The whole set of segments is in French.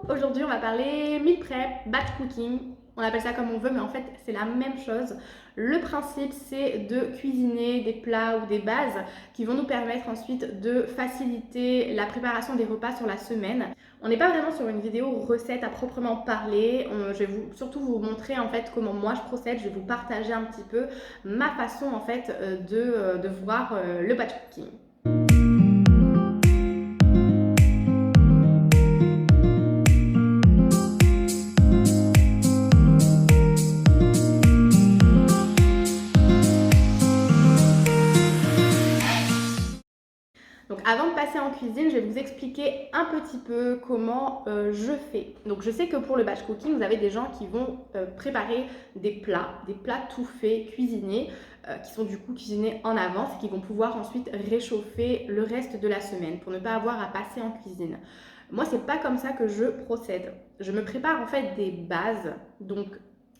Aujourd'hui, on va parler meal prep, batch cooking. On appelle ça comme on veut, mais en fait, c'est la même chose. Le principe, c'est de cuisiner des plats ou des bases qui vont nous permettre ensuite de faciliter la préparation des repas sur la semaine. On n'est pas vraiment sur une vidéo recette à proprement parler. Je vais surtout vous montrer en fait comment moi je procède. Je vais vous partager un petit peu ma façon en fait de voir le batch cooking. Donc avant de passer en cuisine, je vais vous expliquer un petit peu comment je fais. Donc je sais que pour le batch cooking, vous avez des gens qui vont préparer des plats tout faits, cuisinés, qui sont du coup cuisinés en avance et qui vont pouvoir ensuite réchauffer le reste de la semaine pour ne pas avoir à passer en cuisine. Moi, c'est pas comme ça que je procède. Je me prépare en fait des bases, donc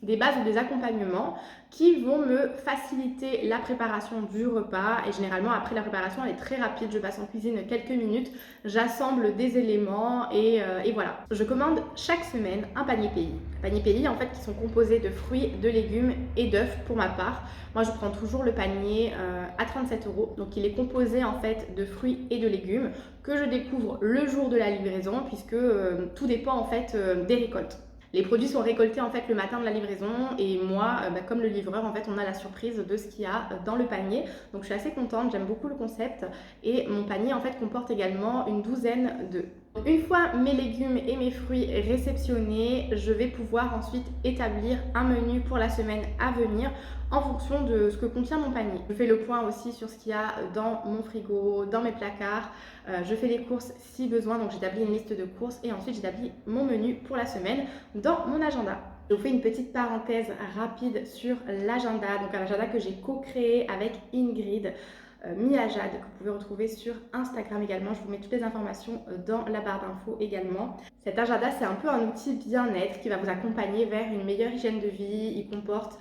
des bases ou des accompagnements qui vont me faciliter la préparation du repas. Et généralement, après la préparation, elle est très rapide. Je passe en cuisine quelques minutes, j'assemble des éléments et voilà. Je commande chaque semaine un panier pays. Panier pays, en fait, qui sont composés de fruits, de légumes et d'œufs pour ma part. Moi, je prends toujours le panier à 37 €. Donc, il est composé en fait de fruits et de légumes que je découvre le jour de la livraison puisque tout dépend en fait des récoltes. Les produits sont récoltés en fait le matin de la livraison et moi, comme le livreur, en fait, on a la surprise de ce qu'il y a dans le panier. Donc je suis assez contente, j'aime beaucoup le concept et mon panier en fait comporte également une douzaine d'œufs. Une fois mes légumes et mes fruits réceptionnés, je vais pouvoir ensuite établir un menu pour la semaine à venir en fonction de ce que contient mon panier. Je fais le point aussi sur ce qu'il y a dans mon frigo, dans mes placards. Je fais les courses si besoin, donc j'établis une liste de courses et ensuite j'établis mon menu pour la semaine dans mon agenda. Je vous fais une petite parenthèse rapide sur l'agenda, donc un agenda que j'ai co-créé avec Ingrid. Miajad, que vous pouvez retrouver sur Instagram également. Je vous mets toutes les informations dans la barre d'infos également. Cet agenda, c'est un peu un outil bien-être qui va vous accompagner vers une meilleure hygiène de vie. Il comporte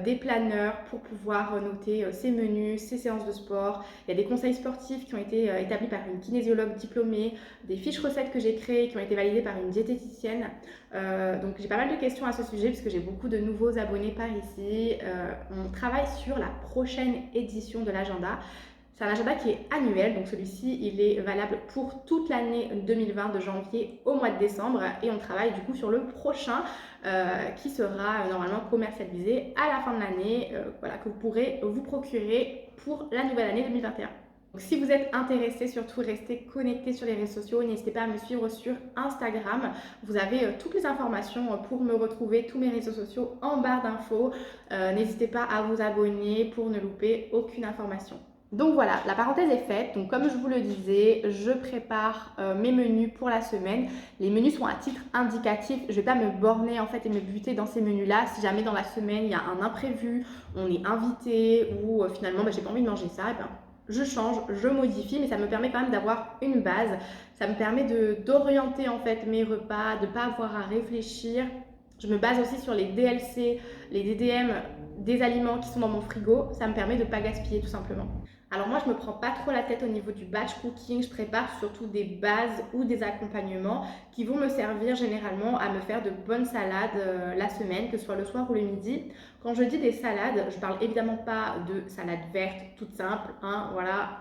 des planeurs pour pouvoir noter ses menus, ses séances de sport. Il y a des conseils sportifs qui ont été établis par une kinésiologue diplômée, des fiches recettes que j'ai créées qui ont été validées par une diététicienne. Donc j'ai pas mal de questions à ce sujet puisque j'ai beaucoup de nouveaux abonnés par ici. On travaille sur la prochaine édition de l'agenda. C'est un agenda qui est annuel, donc celui-ci il est valable pour toute l'année 2020 de janvier au mois de décembre et on travaille du coup sur le prochain qui sera normalement commercialisé à la fin de l'année, voilà, que vous pourrez vous procurer pour la nouvelle année 2021. Donc, si vous êtes intéressé, surtout restez connectés sur les réseaux sociaux. N'hésitez pas à me suivre sur Instagram. Vous avez toutes les informations pour me retrouver, tous mes réseaux sociaux en barre d'infos. N'hésitez pas à vous abonner pour ne louper aucune information. Donc voilà, la parenthèse est faite. Donc comme je vous le disais, je prépare mes menus pour la semaine. Les menus sont à titre indicatif. Je ne vais pas me borner en fait et me buter dans ces menus-là. Si jamais dans la semaine il y a un imprévu, on est invité ou finalement j'ai pas envie de manger ça, et bien, je change, je modifie, mais ça me permet quand même d'avoir une base. Ça me permet d'orienter en fait mes repas, de ne pas avoir à réfléchir. Je me base aussi sur les DLC, les DDM des aliments qui sont dans mon frigo. Ça me permet de ne pas gaspiller tout simplement. Alors moi, je ne me prends pas trop la tête au niveau du batch cooking. Je prépare surtout des bases ou des accompagnements qui vont me servir généralement à me faire de bonnes salades la semaine, que ce soit le soir ou le midi. Quand je dis des salades, je ne parle évidemment pas de salade verte toute simple, hein, voilà,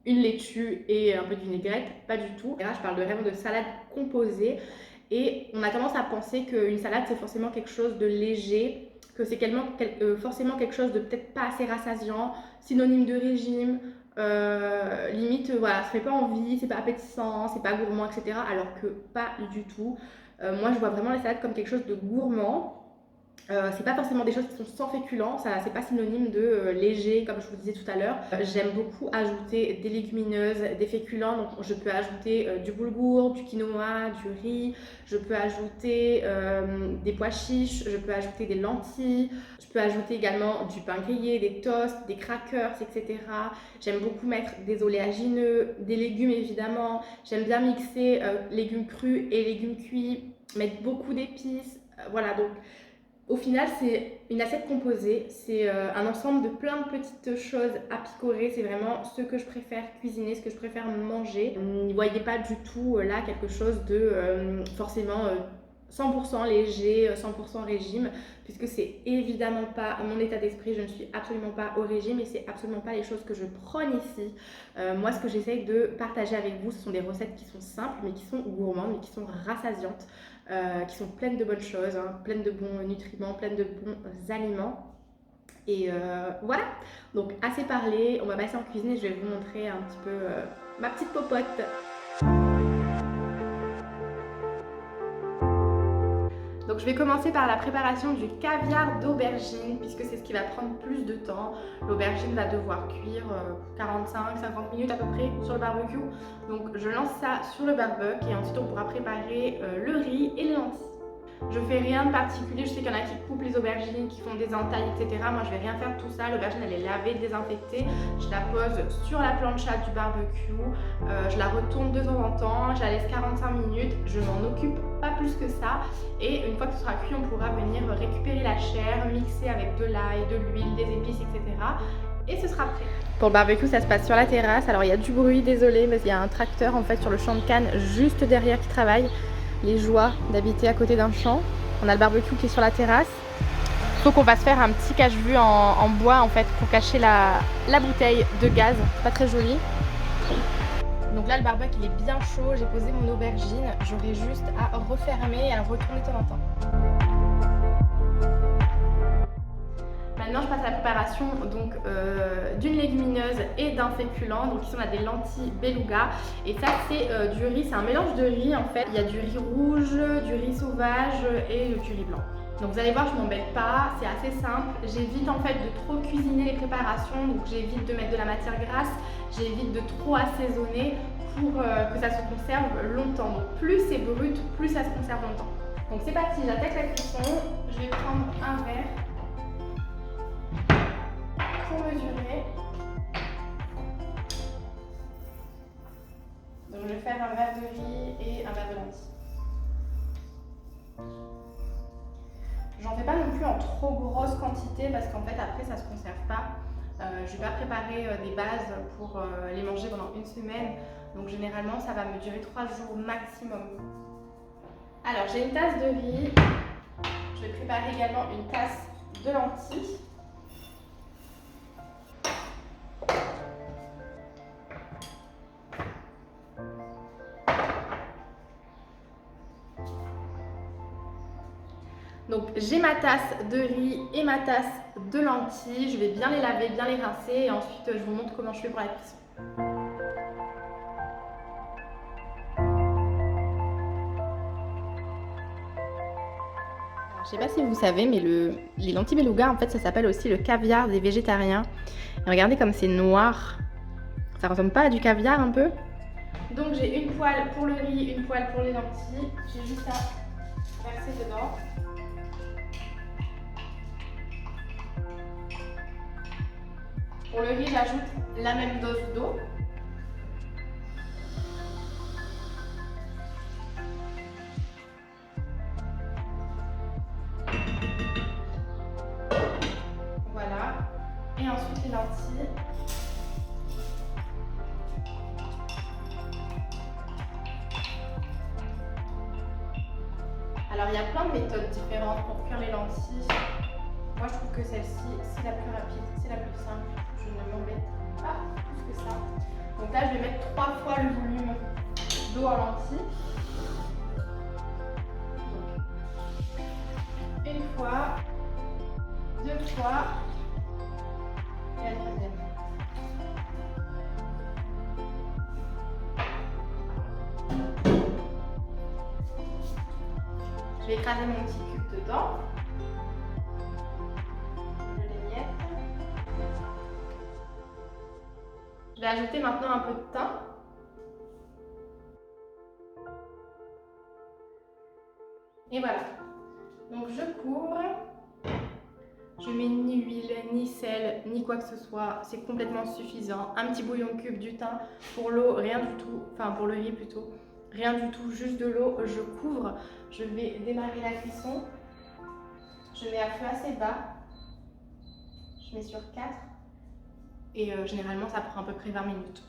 une laitue et un peu de vinaigrette, pas du tout. Et là, je parle vraiment de salade composée. Et on a tendance à penser qu'une salade, c'est forcément quelque chose de léger, que c'est forcément quelque chose de peut-être pas assez rassasiant, synonyme de régime, limite, voilà, ça fait pas envie, c'est pas appétissant, c'est pas gourmand, etc. Alors que pas du tout. Moi, je vois vraiment les salades comme quelque chose de gourmand. C'est pas forcément des choses qui sont sans féculents, ça c'est pas synonyme de léger comme je vous disais tout à l'heure. J'aime beaucoup ajouter des légumineuses, des féculents, donc je peux ajouter du boulgour, du quinoa, du riz, je peux ajouter des pois chiches, je peux ajouter des lentilles, je peux ajouter également du pain grillé, des toasts, des crackers, etc. J'aime beaucoup mettre des oléagineux, des légumes évidemment, j'aime bien mixer légumes crus et légumes cuits, mettre beaucoup d'épices, voilà donc Au final, c'est une assiette composée, c'est un ensemble de plein de petites choses à picorer, c'est vraiment ce que je préfère cuisiner, ce que je préfère manger. N'y voyez pas du tout là quelque chose de forcément 100% léger, 100% régime, puisque c'est évidemment pas mon état d'esprit, je ne suis absolument pas au régime et c'est absolument pas les choses que je prône ici. Moi, ce que j'essaye de partager avec vous, ce sont des recettes qui sont simples, mais qui sont gourmandes, mais qui sont rassasiantes. Qui sont pleines de bonnes choses, hein, pleines de bons nutriments, pleines de bons aliments. Et voilà, donc assez parlé, on va passer en cuisine et je vais vous montrer un petit peu ma petite popote. Donc je vais commencer par la préparation du caviar d'aubergine puisque c'est ce qui va prendre plus de temps. L'aubergine va devoir cuire 45-50 minutes à peu près sur le barbecue. Donc je lance ça sur le barbecue et ensuite on pourra préparer le riz et les lentilles. Je fais rien de particulier, je sais qu'il y en a qui coupent les aubergines, qui font des entailles, etc. Moi je vais rien faire de tout ça, l'aubergine elle est lavée, désinfectée. Je la pose sur la plancha du barbecue, je la retourne de temps en temps, je la laisse 45 minutes, je m'en occupe pas plus que ça. Et une fois que ce sera cuit, on pourra venir récupérer la chair, mixer avec de l'ail, de l'huile, des épices, etc. Et ce sera prêt. Pour le barbecue, ça se passe sur la terrasse. Alors il y a du bruit, désolé, mais il y a un tracteur en fait sur le champ de canne juste derrière qui travaille. Les joies d'habiter à côté d'un champ. On a le barbecue qui est sur la terrasse. Il faut qu'on va se faire un petit cache-vue en bois en fait pour cacher la bouteille de gaz. Pas très joli. Donc là le barbecue il est bien chaud. J'ai posé mon aubergine. J'aurai juste à refermer et à retourner de temps en temps. Maintenant je passe à la préparation donc d'une légumineuse et d'un féculent. Donc ici on a des lentilles beluga et ça c'est du riz, c'est un mélange de riz en fait. Il y a du riz rouge, du riz sauvage et du riz blanc. Donc vous allez voir, je m'embête pas, c'est assez simple. J'évite en fait de trop cuisiner les préparations, donc j'évite de mettre de la matière grasse, j'évite de trop assaisonner pour que ça se conserve longtemps. Donc plus c'est brut, plus ça se conserve longtemps. Donc c'est parti, j'attaque la cuisson. Je vais prendre un verre pour mesurer. Donc je vais faire un verre de riz et un verre de lentilles. J'en fais pas non plus en trop grosse quantité parce qu'en fait après ça se conserve pas. Je vais pas préparer des bases pour les manger pendant une semaine. Donc généralement ça va me durer 3 jours maximum. Alors j'ai une tasse de riz. Je vais préparer également une tasse de lentilles. Donc j'ai ma tasse de riz et ma tasse de lentilles. Je vais bien les laver, bien les rincer et ensuite je vous montre comment je fais pour la cuisson. Je sais pas si vous savez, mais les lentilles beluga, en fait, ça s'appelle aussi le caviar des végétariens. Et regardez comme c'est noir. Ça ressemble pas à du caviar un peu? Donc j'ai une poêle pour le riz, une poêle pour les lentilles. J'ai juste à verser dedans. Pour le riz, j'ajoute la même dose d'eau. Voilà. Et ensuite les lentilles. Alors il y a plein de méthodes différentes pour cuire les lentilles. Moi je trouve que celle-ci c'est la plus rapide, c'est la plus simple. Je ne m'embête pas plus que ça. Donc là je vais mettre 3 fois le volume d'eau en lentilles. Donc, une fois, 2 fois et la troisième. Je vais écraser mon petit cube dedans. Je vais ajouter maintenant un peu de thym. Et voilà. Donc je couvre. Je mets ni huile, ni sel, ni quoi que ce soit. C'est complètement suffisant. Un petit bouillon cube, du thym. Pour l'eau, rien du tout. Enfin pour le riz plutôt. Rien du tout, juste de l'eau. Je couvre. Je vais démarrer la cuisson. Je mets à feu assez bas. Je mets sur 4. Et généralement, ça prend à peu près 20 minutes.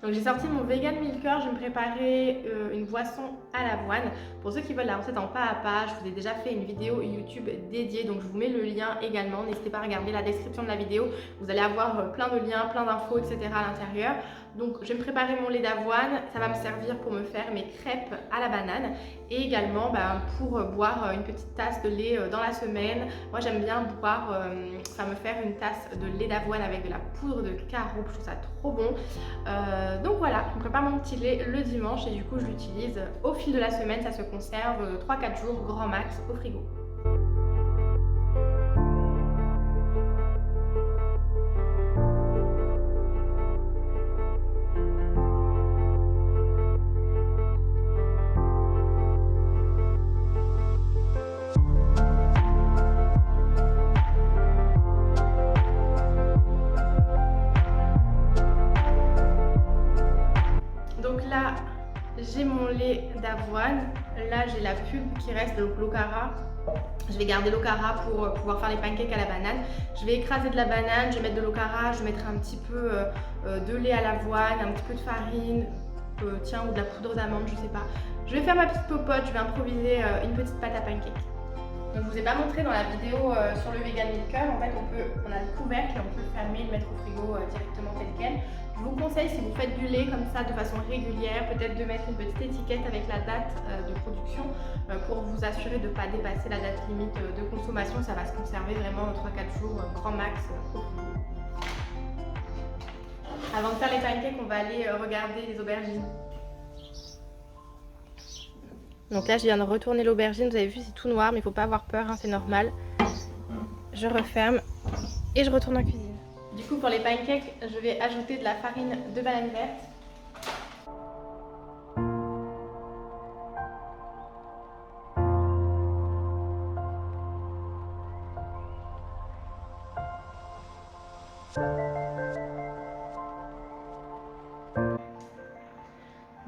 Donc j'ai sorti mon vegan milker, je vais me préparer une boisson à l'avoine. Pour ceux qui veulent la recette en pas à pas, je vous ai déjà fait une vidéo YouTube dédiée, donc je vous mets le lien également. N'hésitez pas à regarder la description de la vidéo, vous allez avoir plein de liens, plein d'infos, etc. à l'intérieur. Donc je vais me préparer mon lait d'avoine, ça va me servir pour me faire mes crêpes à la banane et également pour boire une petite tasse de lait dans la semaine. Moi j'aime bien boire, me faire une tasse de lait d'avoine avec de la poudre de caroube, je trouve ça trop bon. Donc voilà, je me prépare mon petit lait le dimanche et du coup je l'utilise au fil de la semaine, ça se conserve 3-4 jours grand max au frigo. Là, j'ai mon lait d'avoine. Là, j'ai la pulpe qui reste de l'Okara. Je vais garder l'Okara pour pouvoir faire les pancakes à la banane. Je vais écraser de la banane, je vais mettre de l'Okara, je mettrai un petit peu de lait à l'avoine, un petit peu de farine, ou de la poudre d'amande, je sais pas. Je vais faire ma petite popote, je vais improviser une petite pâte à pancakes. Donc, je vous ai pas montré dans la vidéo sur le vegan milker. En fait, on a le couvercle et on peut le fermer, le mettre au frigo directement tel quel. Je vous conseille, si vous faites du lait comme ça de façon régulière, peut-être de mettre une petite étiquette avec la date de production pour vous assurer de ne pas dépasser la date limite de consommation. Ça va se conserver vraiment 3-4 jours, grand max au frigo. Avant de faire les pancakes, on va aller regarder les aubergines. Donc là, je viens de retourner l'aubergine. Vous avez vu, c'est tout noir, mais il ne faut pas avoir peur, hein, c'est normal. Je referme et je retourne en cuisine. Du coup, pour les pancakes, je vais ajouter de la farine de banane verte.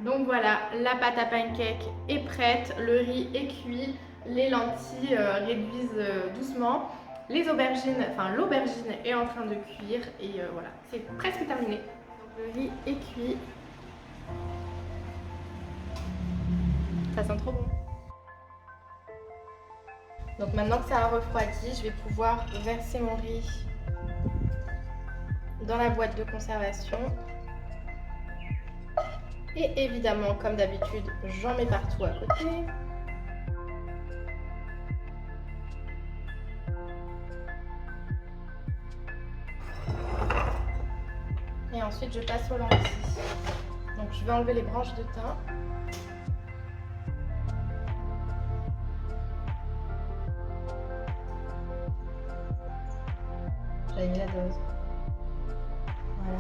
Donc voilà, la pâte à pancakes est prête, le riz est cuit, les lentilles réduisent doucement. Les aubergines, l'aubergine est en train de cuire et voilà, c'est presque terminé. Donc le riz est cuit. Ça sent trop bon. Donc maintenant que ça a refroidi, je vais pouvoir verser mon riz dans la boîte de conservation. Et évidemment, comme d'habitude, j'en mets partout à côté. Et ensuite, je passe aux lentilles. Donc, je vais enlever les branches de thym. J'avais mis la dose. Voilà.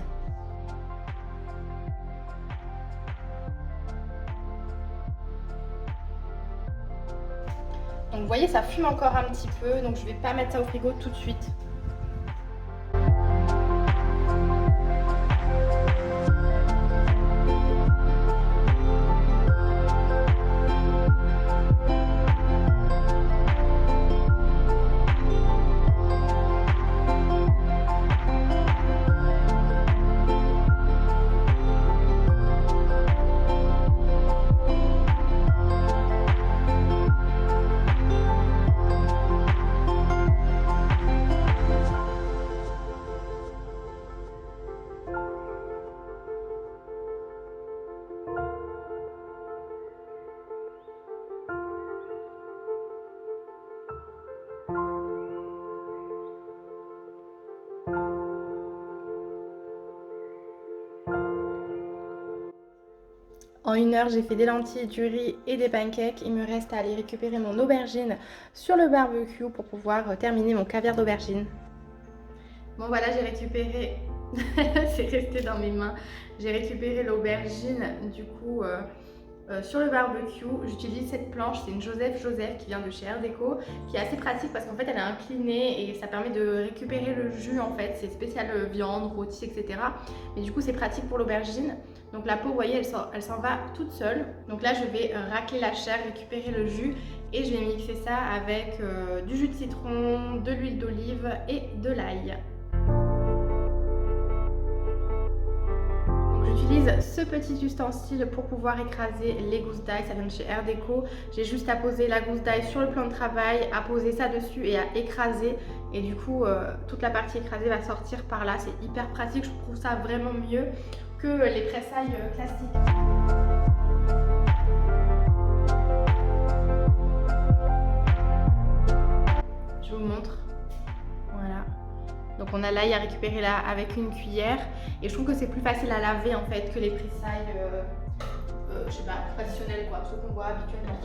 Donc, vous voyez, ça fume encore un petit peu. Donc, je vais pas mettre ça au frigo tout de suite. En 1 heure, j'ai fait des lentilles, du riz et des pancakes. Il me reste à aller récupérer mon aubergine sur le barbecue pour pouvoir terminer mon caviar d'aubergine. Bon voilà, j'ai récupéré, c'est resté dans mes mains, j'ai récupéré l'aubergine du coup sur le barbecue. J'utilise cette planche, c'est une Joseph qui vient de chez Art Déco, qui est assez pratique parce qu'en fait elle est inclinée et ça permet de récupérer le jus en fait. C'est spécial viande, rôti, etc. Mais du coup c'est pratique pour l'aubergine. Donc la peau, vous voyez, elle s'en va toute seule. Donc là je vais racler la chair, récupérer le jus et je vais mixer ça avec du jus de citron, de l'huile d'olive et de l'ail. J'utilise ce petit ustensile pour pouvoir écraser les gousses d'ail, ça vient de chez Air Déco. J'ai juste à poser la gousse d'ail sur le plan de travail, à poser ça dessus et à écraser. Et du coup, toute la partie écrasée va sortir par là. C'est hyper pratique, je trouve ça vraiment mieux que les presse-ail classiques. Je vous montre. Voilà. Donc on a l'ail à récupérer là avec une cuillère et je trouve que c'est plus facile à laver en fait que les presse-ail, je sais pas, traditionnels quoi, ceux qu'on voit habituellement.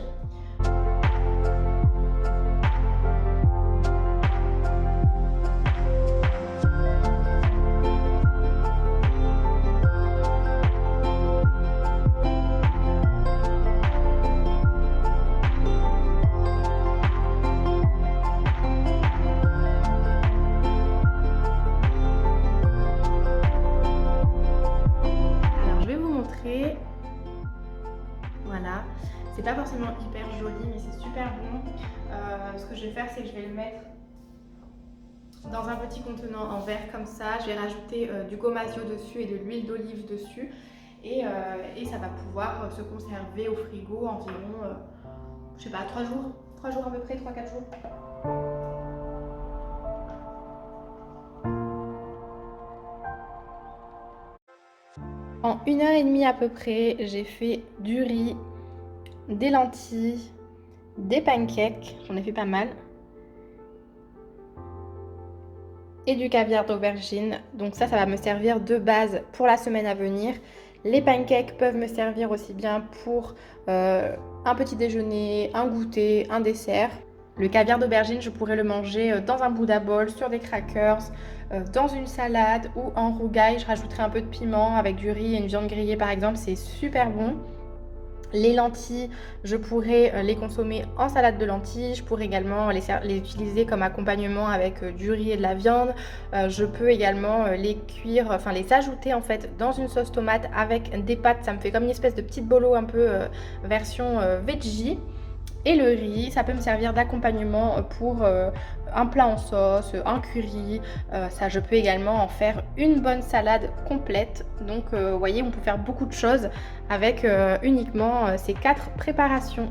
Voilà, c'est pas forcément hyper joli mais c'est super bon. Ce que je vais faire c'est que je vais le mettre dans un petit contenant en verre comme ça. Je vais rajouter du gomasio dessus et de l'huile d'olive dessus et ça va pouvoir se conserver au frigo environ, je sais pas, 3 jours à peu près, 3-4 jours. En 1h30 à peu près, j'ai fait du riz, des lentilles, des pancakes, j'en ai fait pas mal, et du caviar d'aubergine. Donc ça va me servir de base pour la semaine à venir. Les pancakes peuvent me servir aussi bien pour un petit déjeuner, un goûter, un dessert. Le caviar d'aubergine, je pourrais le manger dans un Buddha bowl, sur des crackers, dans une salade ou en rougail. Je rajouterai un peu de piment avec du riz et une viande grillée par exemple, c'est super bon. Les lentilles, je pourrais les consommer en salade de lentilles. Je pourrais également les utiliser comme accompagnement avec du riz et de la viande. Je peux également les cuire, enfin les ajouter en fait dans une sauce tomate avec des pâtes. Ça me fait comme une espèce de petite bolo un peu version veggie. Et le riz, ça peut me servir d'accompagnement pour un plat en sauce, un curry. Ça, je peux également en faire une bonne salade complète. Donc, vous voyez, on peut faire beaucoup de choses avec uniquement ces 4 préparations.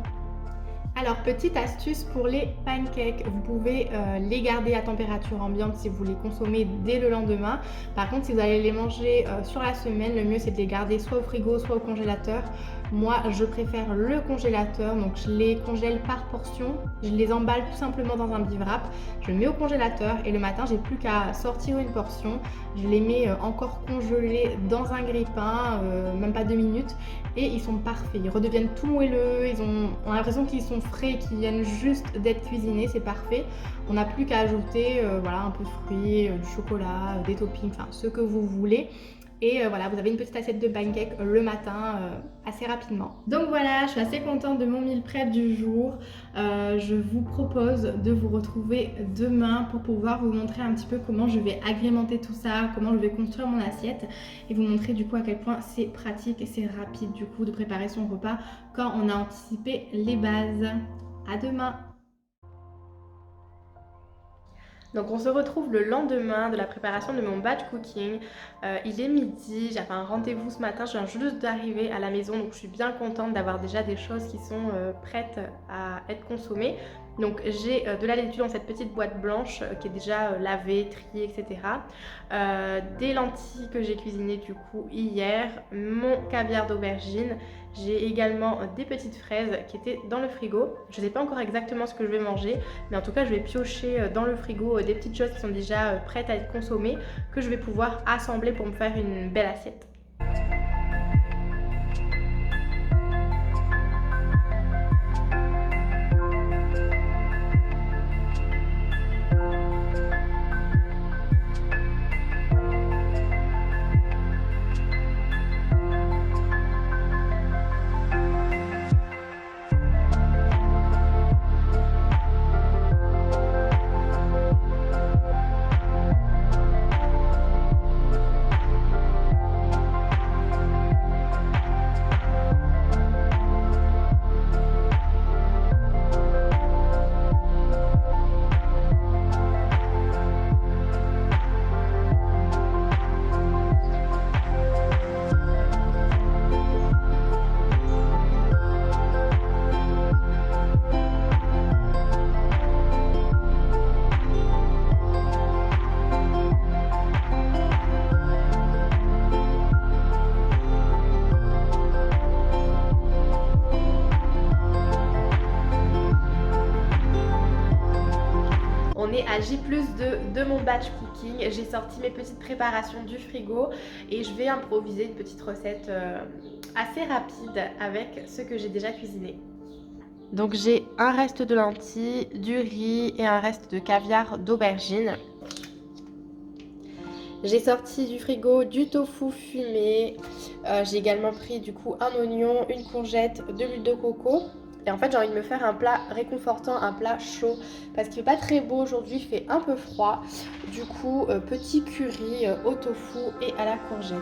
Alors, petite astuce pour les pancakes, vous pouvez les garder à température ambiante si vous les consommez dès le lendemain. Par contre, si vous allez les manger sur la semaine, le mieux c'est de les garder soit au frigo, soit au congélateur. Moi, je préfère le congélateur, donc je les congèle par portion. Je les emballe tout simplement dans un bivrac, je le mets au congélateur et le matin, j'ai plus qu'à sortir une portion. Je les mets encore congelés dans un grille-pain, même pas 2 minutes, et ils sont parfaits. Ils redeviennent tout moelleux, on a l'impression qu'ils sont frais, qu'ils viennent juste d'être cuisinés, c'est parfait. On n'a plus qu'à ajouter voilà, un peu de fruits, du chocolat, des toppings, enfin ce que vous voulez. Et voilà, vous avez une petite assiette de pancakes le matin assez rapidement. Donc voilà, je suis assez contente de mon meal prep du jour. Je vous propose de vous retrouver demain pour pouvoir vous montrer un petit peu comment je vais agrémenter tout ça, comment je vais construire mon assiette et vous montrer du coup à quel point c'est pratique et c'est rapide du coup de préparer son repas quand on a anticipé les bases. À demain! Donc on se retrouve le lendemain de la préparation de mon batch cooking. Il est midi, j'avais un rendez-vous ce matin, je viens juste d'arriver à la maison, donc je suis bien contente d'avoir déjà des choses qui sont prêtes à être consommées. Donc j'ai de la laitue dans cette petite boîte blanche qui est déjà lavée, triée, etc. Des lentilles que j'ai cuisinées du coup hier, mon caviar d'aubergine. J'ai également des petites fraises qui étaient dans le frigo. Je ne sais pas encore exactement ce que je vais manger, mais en tout cas je vais piocher dans le frigo des petites choses qui sont déjà prêtes à être consommées, que je vais pouvoir assembler pour me faire une belle assiette. est à J+ de mon batch cooking. J'ai sorti mes petites préparations du frigo et je vais improviser une petite recette assez rapide avec ce que j'ai déjà cuisiné. Donc j'ai un reste de lentilles, du riz et un reste de caviar d'aubergine. J'ai sorti du frigo du tofu fumé. J'ai également pris du coup un oignon, une courgette, de l'huile de coco. Et en fait, j'ai envie de me faire un plat réconfortant, un plat chaud. Parce qu'il fait pas très beau aujourd'hui, il fait un peu froid. Du coup, petit curry au tofu et à la courgette.